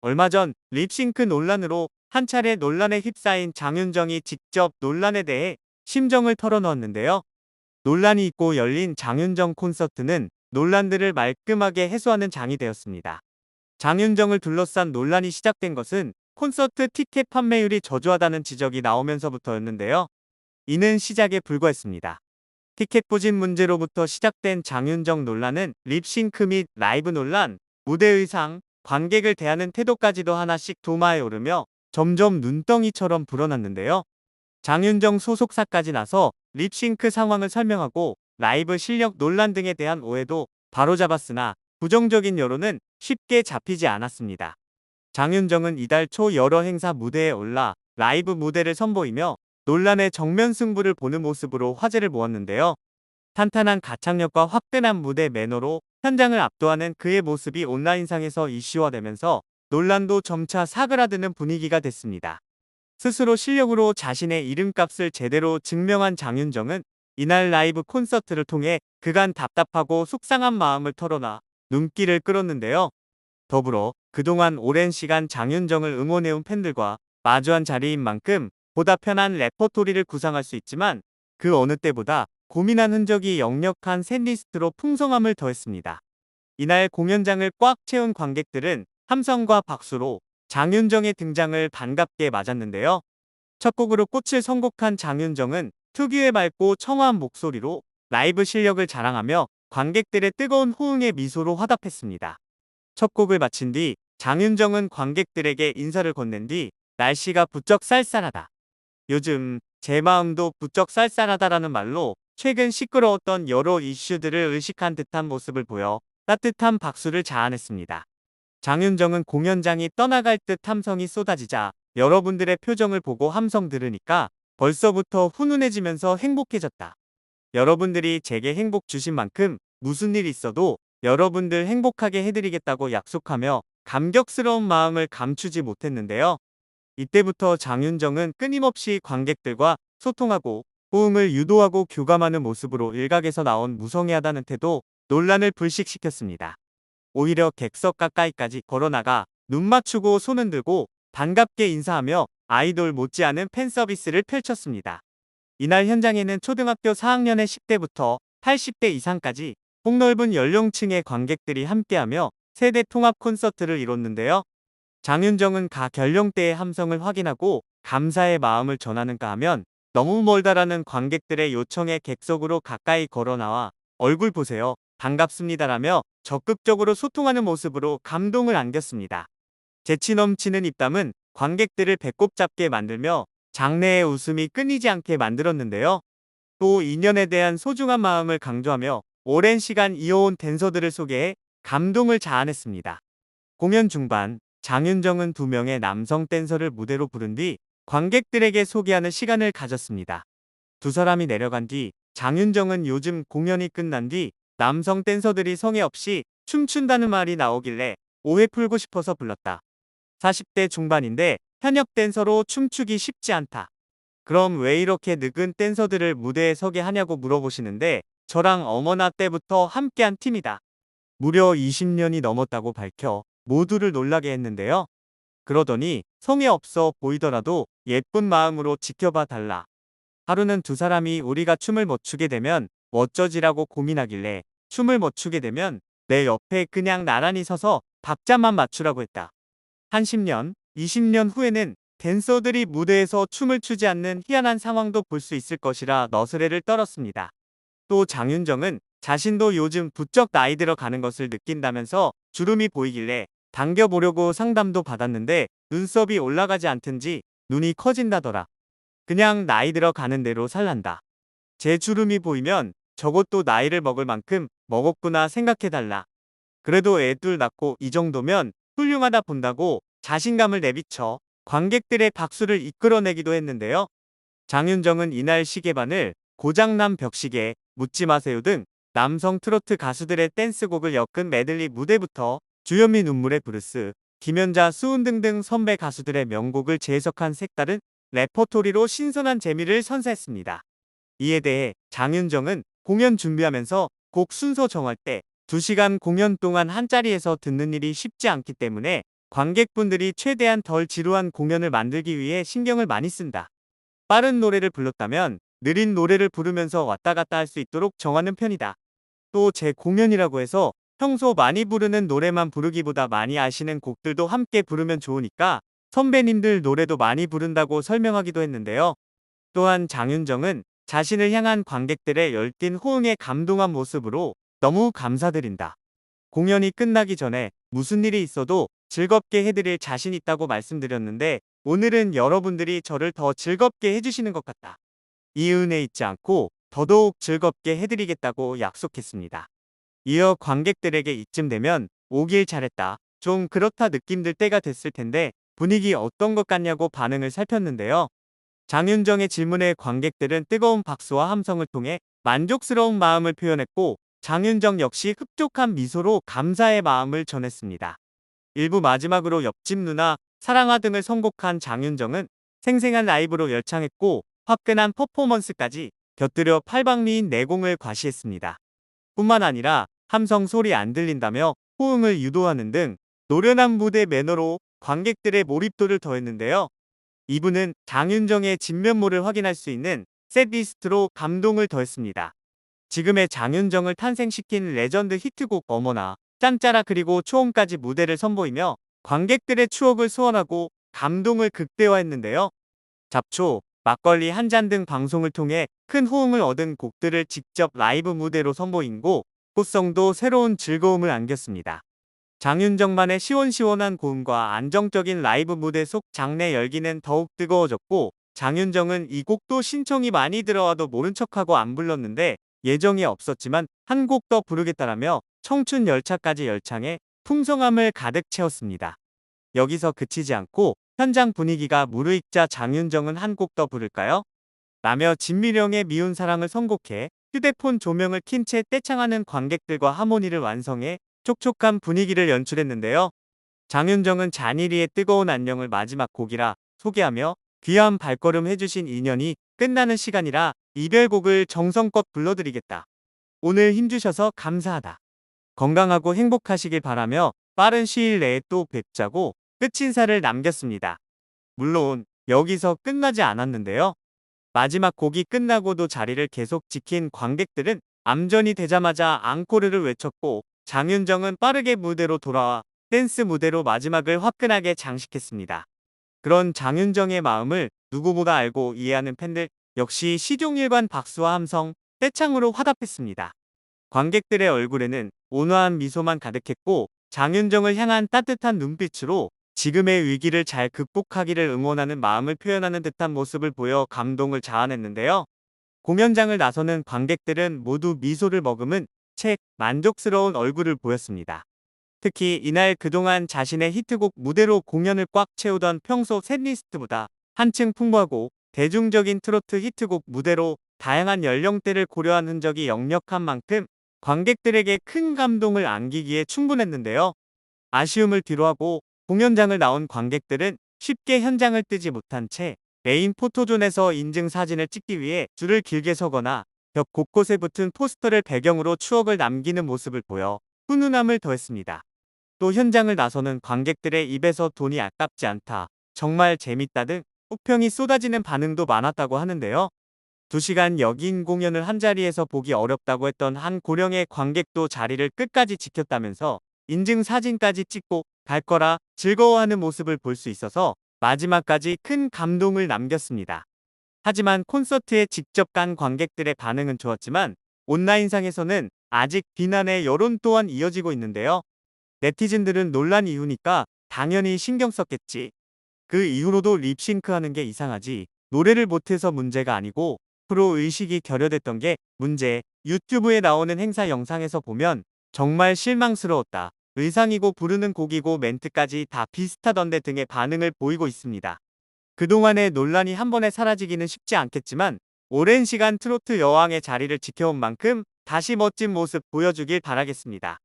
얼마 전 립싱크 논란으로 한 차례 논란에 휩싸인 장윤정이 직접 논란에 대해 심정을 털어놓았는데요. 논란이 있고 열린 장윤정 콘서트는 논란들을 말끔하게 해소하는 장이 되었습니다. 장윤정을 둘러싼 논란이 시작된 것은 콘서트 티켓 판매율이 저조하다는 지적이 나오면서부터였는데요. 이는 시작에 불과했습니다. 티켓 부진 문제로부터 시작된 장윤정 논란은 립싱크 및 라이브 논란, 무대 의상, 관객을 대하는 태도까지도 하나씩 도마에 오르며 점점 눈덩이처럼 불어났는데요. 장윤정 소속사까지 나서 립싱크 상황을 설명하고 라이브 실력 논란 등에 대한 오해도 바로잡았으나 부정적인 여론은 쉽게 잡히지 않았습니다. 장윤정은 이달 초 여러 행사 무대에 올라 라이브 무대를 선보이며 논란의 정면 승부를 보는 모습으로 화제를 모았는데요. 탄탄한 가창력과 화끈한 무대 매너로 현장을 압도하는 그의 모습이 온라인상에서 이슈화되면서 논란도 점차 사그라드는 분위기가 됐습니다. 스스로 실력으로 자신의 이름값을 제대로 증명한 장윤정은 이날 라이브 콘서트를 통해 그간 답답하고 속상한 마음을 털어놔 눈길을 끌었는데요. 더불어 그동안 오랜 시간 장윤정을 응원해온 팬들과 마주한 자리인 만큼 보다 편한 레퍼토리를 구상할 수 있지만 그 어느 때보다 고민한 흔적이 역력한 셋리스트로 풍성함을 더했습니다. 이날 공연장을 꽉 채운 관객들은 함성과 박수로 장윤정의 등장을 반갑게 맞았는데요. 첫 곡으로 꽃을 선곡한 장윤정은 특유의 맑고 청아한 목소리로 라이브 실력을 자랑하며 관객들의 뜨거운 호응에 미소로 화답했습니다. 첫 곡을 마친 뒤 장윤정은 관객들에게 인사를 건넨 뒤 날씨가 부쩍 쌀쌀하다. 요즘 제 마음도 부쩍 쌀쌀하다라는 말로 최근 시끄러웠던 여러 이슈들을 의식한 듯한 모습을 보여 따뜻한 박수를 자아냈습니다. 장윤정은 공연장이 떠나갈 듯 함성이 쏟아지자 여러분들의 표정을 보고 함성 들으니까 벌써부터 훈훈해지면서 행복해졌다. 여러분들이 제게 행복 주신 만큼 무슨 일 있어도 여러분들 행복하게 해드리겠다고 약속하며 감격스러운 마음을 감추지 못했는데요. 이때부터 장윤정은 끊임없이 관객들과 소통하고 호응을 유도하고 교감하는 모습으로 일각에서 나온 무성의하다는 태도 논란을 불식시켰습니다. 오히려 객석 가까이까지 걸어나가 눈 맞추고 손은 들고 반갑게 인사하며 아이돌 못지않은 팬 서비스를 펼쳤습니다. 이날 현장에는 초등학교 4학년의 10대부터 80대 이상까지 폭넓은 연령층의 관객들이 함께하며 세대 통합 콘서트를 이뤘는데요. 장윤정은 각 연령대의 함성을 확인하고 감사의 마음을 전하는가 하면 너무 멀다라는 관객들의 요청에 객석으로 가까이 걸어나와 얼굴 보세요. 반갑습니다라며 적극적으로 소통하는 모습으로 감동을 안겼습니다. 재치 넘치는 입담은 관객들을 배꼽 잡게 만들며 장내의 웃음이 끊이지 않게 만들었는데요. 또 인연에 대한 소중한 마음을 강조하며 오랜 시간 이어온 댄서들을 소개해 감동을 자아냈습니다. 공연 중반 장윤정은 2명의 남성 댄서를 무대로 부른 뒤 관객들에게 소개하는 시간을 가졌습니다. 두 사람이 내려간 뒤 장윤정은 요즘 공연이 끝난 뒤 남성 댄서들이 성의 없이 춤춘다는 말이 나오길래 오해 풀고 싶어서 불렀다. 40대 중반인데 현역 댄서로 춤추기 쉽지 않다. 그럼 왜 이렇게 늙은 댄서들을 무대에 서게 하냐고 물어보시는데 저랑 어머나 때부터 함께한 팀이다. 무려 20년이 넘었다고 밝혀 모두를 놀라게 했는데요. 그러더니 성의 없어 보이더라도 예쁜 마음으로 지켜봐 달라. 하루는 두 사람이 우리가 춤을 못 추게 되면 어쩌지라고 고민하길래 춤을 못 추게 되면 내 옆에 그냥 나란히 서서 박자만 맞추라고 했다. 한 10년, 20년 후에는 댄서들이 무대에서 춤을 추지 않는 희한한 상황도 볼 수 있을 것이라 너스레를 떨었습니다. 또 장윤정은 자신도 요즘 부쩍 나이 들어 가는 것을 느낀다면서 주름이 보이길래 당겨보려고 상담도 받았는데 눈썹이 올라가지 않든지 눈이 커진다더라. 그냥 나이 들어 가는 대로 살란다. 제 주름이 보이면 저것도 나이를 먹을 만큼 먹었구나 생각해달라. 그래도 애 둘 낳고 이 정도면 훌륭하다 본다고 자신감을 내비쳐 관객들의 박수를 이끌어내기도 했는데요. 장윤정은 이날 시계반을 고장난 벽시계, 묻지 마세요 등 남성 트로트 가수들의 댄스곡을 엮은 메들리 무대부터 주현미 눈물의 브루스, 김연자 수은 등등 선배 가수들의 명곡을 재해석한 색다른 레퍼토리로 신선한 재미를 선사했습니다. 이에 대해 장윤정은 공연 준비하면서 곡 순서 정할 때 2시간 공연 동안 한자리에서 듣는 일이 쉽지 않기 때문에 관객분들이 최대한 덜 지루한 공연을 만들기 위해 신경을 많이 쓴다. 빠른 노래를 불렀다면 느린 노래를 부르면서 왔다 갔다 할 수 있도록 정하는 편이다. 또 제 공연이라고 해서 평소 많이 부르는 노래만 부르기보다 많이 아시는 곡들도 함께 부르면 좋으니까 선배님들 노래도 많이 부른다고 설명하기도 했는데요. 또한 장윤정은 자신을 향한 관객들의 열띤 호응에 감동한 모습으로 너무 감사드린다. 공연이 끝나기 전에 무슨 일이 있어도 즐겁게 해드릴 자신 있다고 말씀드렸는데 오늘은 여러분들이 저를 더 즐겁게 해주시는 것 같다. 이 은혜 잊지 않고 더더욱 즐겁게 해드리겠다고 약속했습니다. 이어 관객들에게 이쯤 되면 오길 잘했다, 좀 그렇다 느낌 들 때가 됐을 텐데 분위기 어떤 것 같냐고 반응을 살폈는데요. 장윤정의 질문에 관객들은 뜨거운 박수와 함성을 통해 만족스러운 마음을 표현했고 장윤정 역시 흡족한 미소로 감사의 마음을 전했습니다. 일부 마지막으로 옆집 누나, 사랑아 등을 선곡한 장윤정은 생생한 라이브로 열창했고 화끈한 퍼포먼스까지 곁들여 팔방미인 내공을 과시했습니다. 뿐만 아니라 함성 소리 안 들린다며 호응을 유도하는 등 노련한 무대 매너로 관객들의 몰입도를 더했는데요. 이분은 장윤정의 진면모를 확인할 수 있는 셋리스트로 감동을 더했습니다. 지금의 장윤정을 탄생시킨 레전드 히트곡 어머나, 짠짜라 그리고 초혼까지 무대를 선보이며 관객들의 추억을 소환하고 감동을 극대화했는데요. 잡초, 막걸리 한 잔 등 방송을 통해 큰 호응을 얻은 곡들을 직접 라이브 무대로 선보이고 꽃성도 새로운 즐거움을 안겼습니다. 장윤정만의 시원시원한 고음과 안정적인 라이브 무대 속 장내 열기는 더욱 뜨거워졌고 장윤정은 이 곡도 신청이 많이 들어와도 모른 척하고 안 불렀는데 예정이 없었지만 한 곡 더 부르겠다라며 청춘 열차까지 열창해 풍성함을 가득 채웠습니다. 여기서 그치지 않고 현장 분위기가 무르익자 장윤정은 한 곡 더 부를까요? 라며 진미령의 미운 사랑을 선곡해 휴대폰 조명을 킨 채 떼창하는 관객들과 하모니를 완성해 촉촉한 분위기를 연출했는데요. 장윤정은 잔일이의 뜨거운 안녕을 마지막 곡이라 소개하며 귀한 발걸음 해주신 인연이 끝나는 시간이라 이별곡을 정성껏 불러드리겠다. 오늘 힘주셔서 감사하다. 건강하고 행복하시길 바라며 빠른 시일 내에 또 뵙자고 끝인사를 남겼습니다. 물론 여기서 끝나지 않았는데요. 마지막 곡이 끝나고도 자리를 계속 지킨 관객들은 암전이 되자마자 앙코르를 외쳤고 장윤정은 빠르게 무대로 돌아와 댄스 무대로 마지막을 화끈하게 장식했습니다. 그런 장윤정의 마음을 누구보다 알고 이해하는 팬들 역시 시종일관 박수와 함성, 떼창으로 화답했습니다. 관객들의 얼굴에는 온화한 미소만 가득했고 장윤정을 향한 따뜻한 눈빛으로 지금의 위기를 잘 극복하기를 응원하는 마음을 표현하는 듯한 모습을 보여 감동을 자아냈는데요. 공연장을 나서는 관객들은 모두 미소를 머금은 채 만족스러운 얼굴을 보였습니다. 특히 이날 그동안 자신의 히트곡 무대로 공연을 꽉 채우던 평소 셋리스트보다 한층 풍부하고 대중적인 트로트 히트곡 무대로 다양한 연령대를 고려한 흔적이 역력한 만큼 관객들에게 큰 감동을 안기기에 충분했는데요. 아쉬움을 뒤로하고 공연장을 나온 관객들은 쉽게 현장을 뜨지 못한 채 메인 포토존에서 인증 사진을 찍기 위해 줄을 길게 서거나 벽 곳곳에 붙은 포스터를 배경으로 추억을 남기는 모습을 보여 훈훈함을 더했습니다. 또 현장을 나서는 관객들의 입에서 돈이 아깝지 않다, 정말 재밌다 등 호평이 쏟아지는 반응도 많았다고 하는데요. 2시간 여긴 공연을 한자리에서 보기 어렵다고 했던 한 고령의 관객도 자리를 끝까지 지켰다면서 인증 사진까지 찍고 갈 거라 즐거워하는 모습을 볼 수 있어서 마지막까지 큰 감동을 남겼습니다. 하지만 콘서트에 직접 간 관객들의 반응은 좋았지만 온라인상에서는 아직 비난의 여론 또한 이어지고 있는데요. 네티즌들은 논란 이후니까 당연히 신경 썼겠지, 그 이후로도 립싱크하는 게 이상하지, 노래를 못해서 문제가 아니고 프로 의식이 결여됐던 게 문제, 유튜브에 나오는 행사 영상에서 보면 정말 실망스러웠다, 의상이고 부르는 곡이고 멘트까지 다 비슷하던데 등의 반응을 보이고 있습니다. 그동안의 논란이 한 번에 사라지기는 쉽지 않겠지만 오랜 시간 트로트 여왕의 자리를 지켜온 만큼 다시 멋진 모습 보여주길 바라겠습니다.